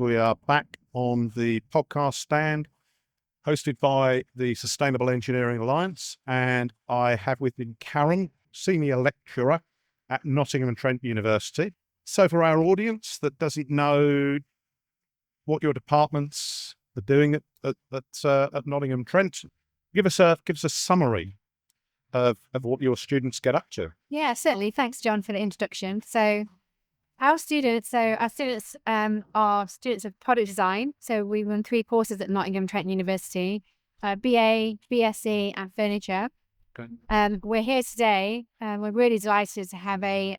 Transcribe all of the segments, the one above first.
we are back on the podcast stand hosted by the Sustainable Engineering Alliance, and I have with me Karen, Senior Lecturer at Nottingham and Trent University. So for our audience that doesn't know what your departments are doing at Nottingham and Trent, give us a summary of what your students get up to. Yeah, certainly. Thanks, John, for the introduction. So our students are students of product design. So we run 3 courses at Nottingham Trent University, BA, BSc and furniture. Okay. We're here today. We're really delighted to have a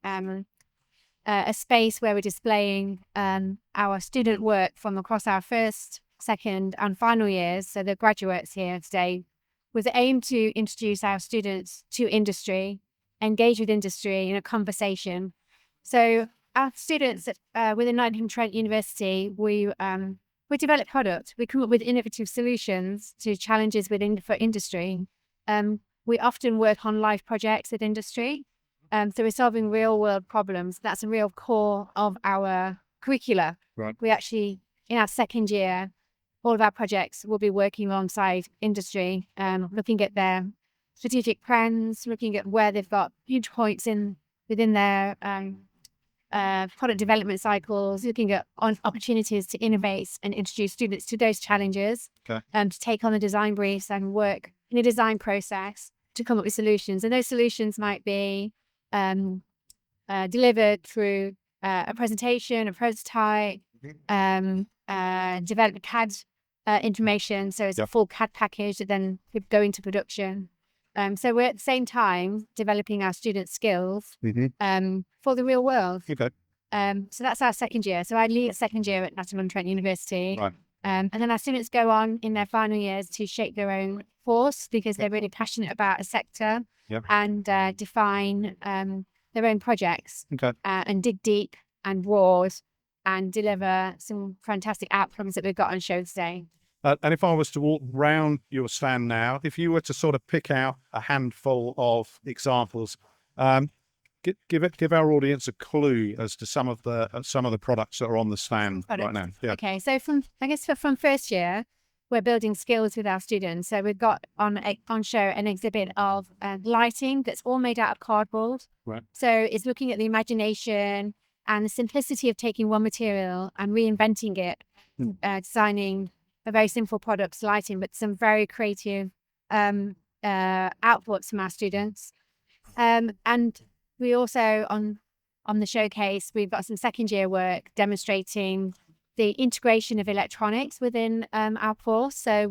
space where we're displaying our student work from across our first, second and final years. So the graduates here today, with the aim to introduce our students to industry, engage with industry in a conversation. So our students within Nottingham Trent University, we develop products. We come up with innovative solutions to challenges for industry. We often work on live projects with industry. So we're solving real world problems. That's a real core of our curricula. Right. We actually, in our second year, all of our projects will be working alongside industry, looking at their strategic plans, looking at where they've got huge points within their product development cycles, looking at opportunities to innovate and introduce students to those challenges, Okay. to take on the design briefs and work in a design process to come up with solutions. And those solutions might be delivered through a presentation, a prototype, develop CAD information. So it's a full CAD package that then could go into production. So we're at the same time developing our student skills for the real world. Okay. So that's our second year. So I lead second year at Nottingham Trent University. Right. And then our students go on in their final years to shape their own course because they're really passionate about a sector and define their own projects and dig deep and broad and deliver some fantastic outcomes that we've got on show today. And if I was to walk round your stand now, if you were to sort of pick out a handful of examples, give our audience a clue as to some of the products that are on the stand right now. Yeah. Okay, so from first year, we're building skills with our students. So we've got on show an exhibit of lighting that's all made out of cardboard. Right. So it's looking at the imagination and the simplicity of taking one material and reinventing it, designing a very simple product, lighting, but some very creative outputs from our students. And we also, on the showcase, we've got some second year work demonstrating the integration of electronics within our course. So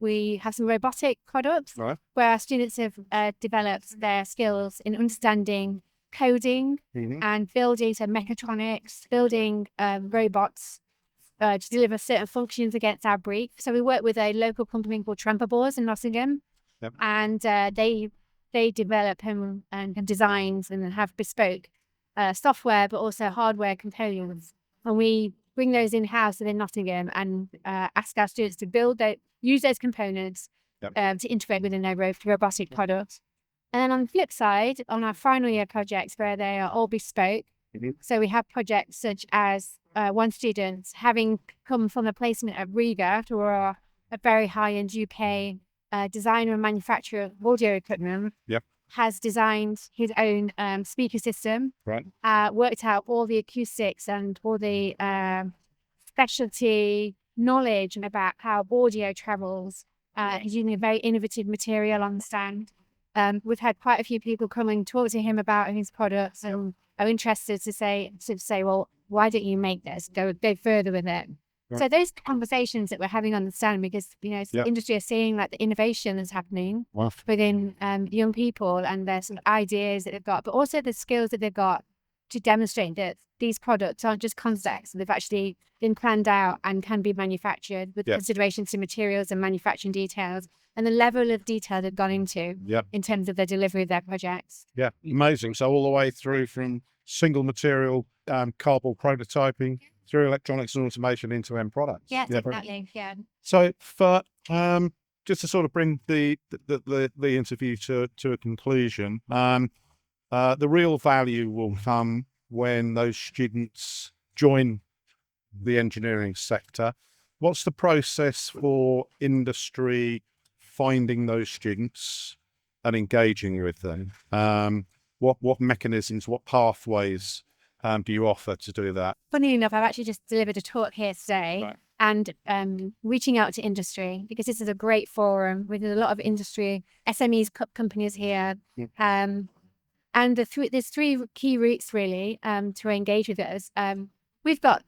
we have some robotic products where our students have developed their skills in understanding coding and building some mechatronics, building robots to deliver certain functions against our brief. So we work with a local company called Trent in Nottingham, and they develop and designs and have bespoke software, but also hardware components. And we bring those in-house within Nottingham and ask our students to use those components to integrate within their robotic products. And then on the flip side, on our final year projects where they are all bespoke, so we have projects such as one student, having come from a placement at Riga, who are a very high-end UK designer and manufacturer of audio equipment, has designed his own speaker system, worked out all the acoustics and all the specialty knowledge about how audio travels. He's using a very innovative material on the stand. We've had quite a few people come and talk to him about his products and are interested to say, well, why don't you make this? Go further with it. Right. So those conversations that we're having on the stand, because the industry is seeing like the innovation that's happening within young people and their sort of ideas that they've got, but also the skills that they've got to demonstrate that these products aren't just concepts; they've actually been planned out and can be manufactured with consideration to materials and manufacturing details, and the level of detail they've gone into in terms of the delivery of their projects. Yeah, amazing. So all the way through from single material cardboard prototyping through electronics and automation into end products. Yes, exactly. Yeah. So for just to sort of bring the interview to a conclusion, the real value will come when those students join the engineering sector. What's the process for industry finding those students and engaging with them? What mechanisms, what pathways do you offer to do that? Funny enough, I've actually just delivered a talk here today. Right. And reaching out to industry, because this is a great forum with a lot of industry, SMEs, companies here. And there's three key routes really to engage with us. We've got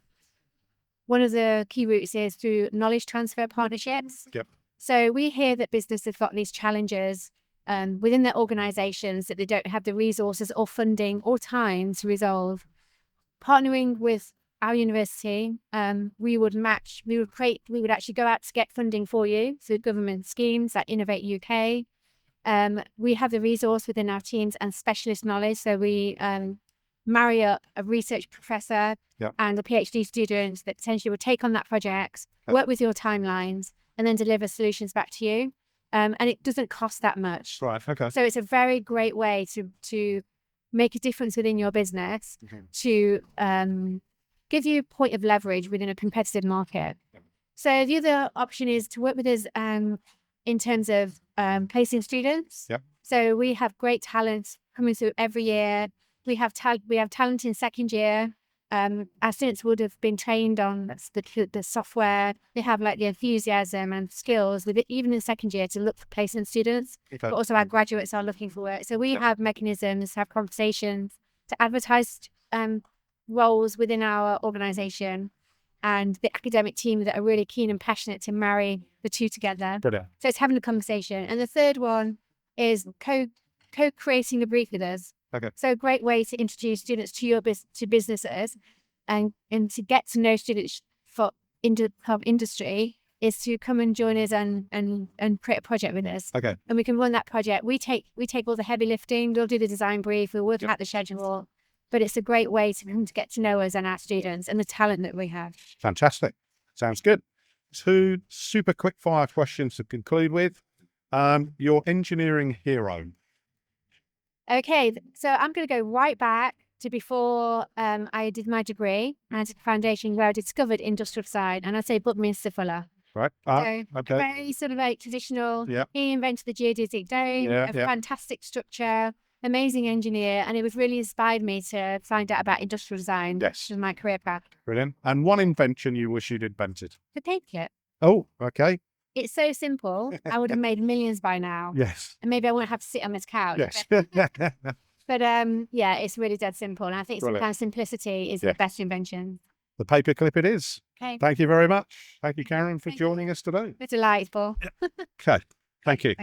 one of the key routes is through knowledge transfer partnerships. Yep. So we hear that businesses have got these challenges within their organizations that they don't have the resources or funding or time to resolve. Partnering with our university, we would actually go out to get funding for you through government schemes like Innovate UK. We have the resource within our teams and specialist knowledge. So we marry up a research professor and a PhD student that potentially will take on that project, work with your timelines, and then deliver solutions back to you. And it doesn't cost that much. Right. Okay. So it's a very great way to make a difference within your business, to give you a point of leverage within a competitive market. So the other option is to work with us in terms of placing students. So we have great talent coming through every year. We have talent in second year. Our students would have been trained on the software. They have like the enthusiasm and skills with it, even in second year, to look for placement students. But also our graduates are looking for work. So we have mechanisms, have conversations to advertise roles within our organisation, and the academic team that are really keen and passionate to marry the two together. Brilliant. So it's having a conversation. And the third one is co-creating a brief with us. Okay. So a great way to introduce students to your businesses and to get to know students for industry is to come and join us and create a project with us. Okay. And we can run that project. We take all the heavy lifting. We'll do the design brief. We'll work out the schedule. But it's a great way to get to know us and our students and the talent that we have. Fantastic. Sounds good. 2 super quick fire questions to conclude with. Your engineering hero. Okay, so I'm going to go right back to before I did my degree and foundation, where I discovered industrial design, and I'd say Buckminster Fuller. Right. So Okay. very sort of like traditional. He invented the geodesic dome, a fantastic structure, amazing engineer, and it was really inspired me to find out about industrial design. Yes. Which was my career path. Brilliant. And one invention you wish you'd invented. The paper. Oh, okay. It's so simple. I would have made millions by now. Yes. And maybe I wouldn't have to sit on this couch. Yes. But yeah, it's really dead simple. And I think sometimes simplicity is the best invention. The paperclip it is. Okay. Thank you very much. Thank you, Karen, for joining us today. It's delightful. Okay. Thank you.